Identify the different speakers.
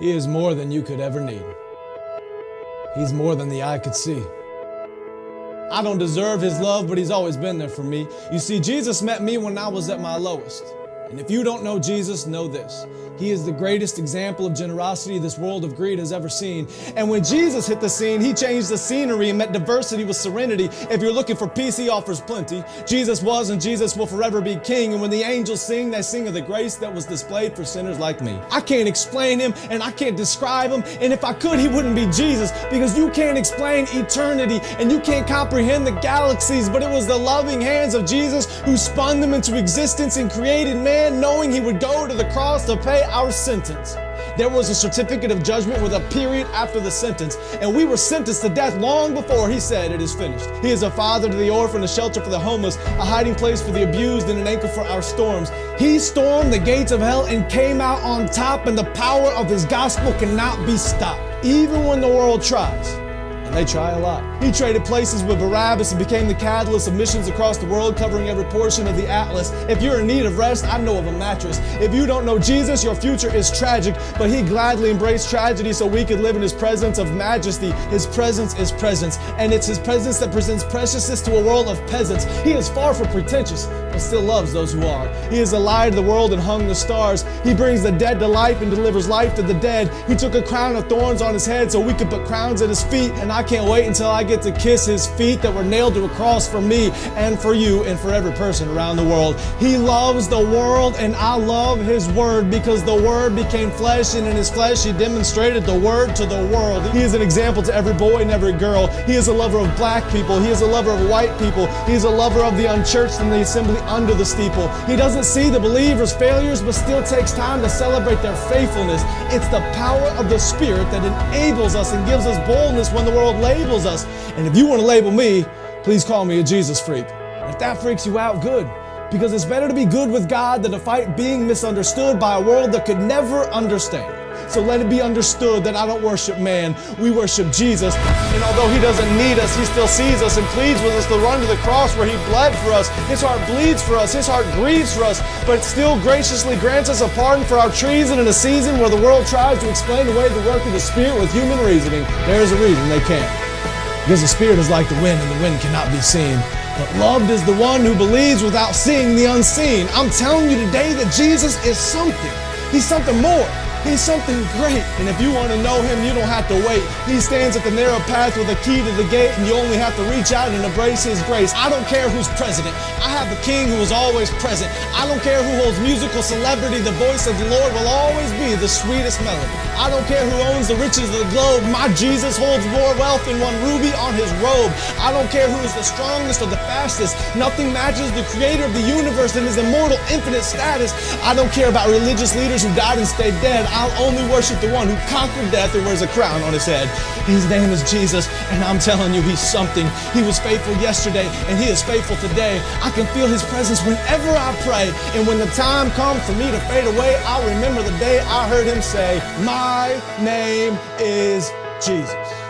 Speaker 1: He is more than you could ever need. He's more than the eye could see. I don't deserve His love, but He's always been there for me. You see, Jesus met me when I was at my lowest. And if you don't know Jesus, know this. He is the greatest example of generosity this world of greed has ever seen. And when Jesus hit the scene, He changed the scenery and met diversity with serenity. If you're looking for peace, He offers plenty. Jesus was and Jesus will forever be King. And when the angels sing, they sing of the grace that was displayed for sinners like me. I can't explain Him and I can't describe Him. And if I could, He wouldn't be Jesus, because you can't explain eternity and you can't comprehend the galaxies. But it was the loving hands of Jesus who spun them into existence and created man, knowing He would go to the cross to pay our sentence. There was a certificate of judgment with a period after the sentence, and we were sentenced to death long before He said it is finished. He is a father to the orphan, a shelter for the homeless, a hiding place for the abused, and an anchor for our storms. He stormed the gates of hell and came out on top, and the power of His gospel cannot be stopped, even when the world tries. And they try a lot. He traded places with Barabbas and became the catalyst of missions across the world, covering every portion of the atlas. If you're in need of rest, I know of a mattress. If you don't know Jesus, your future is tragic, but He gladly embraced tragedy so we could live in His presence of majesty. His presence is presence, and it's His presence that presents preciousness to a world of peasants. He is far from pretentious, but still loves those who are. He is the light of the world and hung the stars. He brings the dead to life and delivers life to the dead. He took a crown of thorns on His head so we could put crowns at His feet, and I can't wait until I get to kiss His feet that were nailed to a cross for me and for you and for every person around the world. He loves the world, and I love His word, because the word became flesh, and in His flesh He demonstrated the word to the world. He is an example to every boy and every girl. He is a lover of black people. He is a lover of white people. He is a lover of the unchurched and the assembly under the steeple. He doesn't see the believers' failures, but still takes time to celebrate their faithfulness. It's the power of the Spirit that enables us and gives us boldness when the world labels us. And if you want to label me, please call me a Jesus freak. And if that freaks you out, good. Because it's better to be good with God than to fight being misunderstood by a world that could never understand. So let it be understood that I don't worship man, we worship Jesus. And although He doesn't need us, He still sees us and pleads with us to run to the cross where He bled for us. His heart bleeds for us, His heart grieves for us, but still graciously grants us a pardon for our treason in a season where the world tries to explain away the work of the Spirit with human reasoning. There is a reason they can't. Because the Spirit is like the wind, and the wind cannot be seen. But loved is the one who believes without seeing the unseen. I'm telling you today that Jesus is something. He's something more. He's something great. And if you want to know Him, you don't have to wait. He stands at the narrow path with a key to the gate, and you only have to reach out and embrace His grace. I don't care who's president. I have the King who is always present. I don't care who holds musical celebrity. The voice of the Lord will always be the sweetest melody. I don't care who owns the riches of the globe. My Jesus holds more wealth than one ruby on His robe. I don't care who is the strongest or the fastest. Nothing matches the Creator of the universe and His immortal, infinite status. I don't care about religious leaders who died and stayed dead. I'll only worship the one who conquered death and wears a crown on His head. His name is Jesus, and I'm telling you, He's something. He was faithful yesterday, and He is faithful today. I can feel His presence whenever I pray, and when the time comes for me to fade away, I'll remember the day I heard Him say, "My name is Jesus."